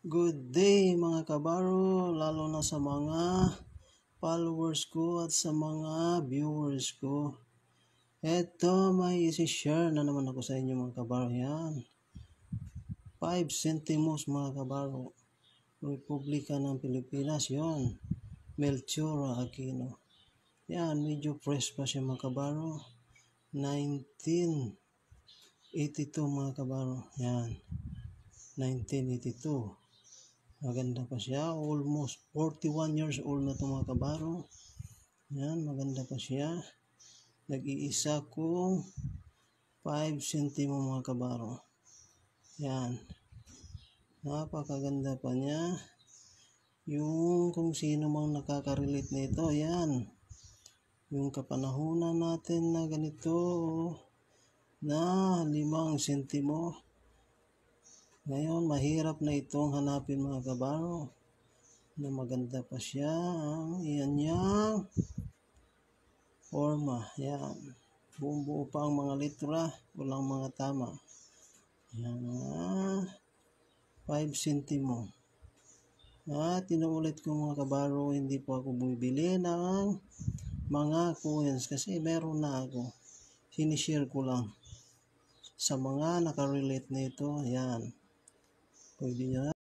Good day mga kabaro, lalo na sa mga followers ko at sa mga viewers ko. Eto, may isi-share na naman ako sa inyo mga kabaro. Yan, 5 centimos mga kabaro. Republika ng Pilipinas, yon. Melchor Aquino. Yan, medyo fresh pa siya mga kabaro. 1982 mga kabaro. Yan, 1982. Maganda pa siya, almost 41 years old na ito mga kabaro. Yan, maganda pa siya. Nag-iisa kong 5 centimo mga kabaro. Yan, napakaganda pa niya. Yung kung sino mang nakaka-relate nito, yan. Yung kapanahunan natin na ganito na 5 centimo. Ngayon, mahirap na itong hanapin mga kabaro na maganda pa siya. Yan niyang forma. Yan. Buo pa ang mga litra. Walang mga tama. Yan nga. 5 centimo. At tinuulit ko mga kabaro, hindi po ako bumibili ng mga coins kasi meron na ako. Sinishare ko lang sa mga nakarelate nito. Yan. Pwede nyo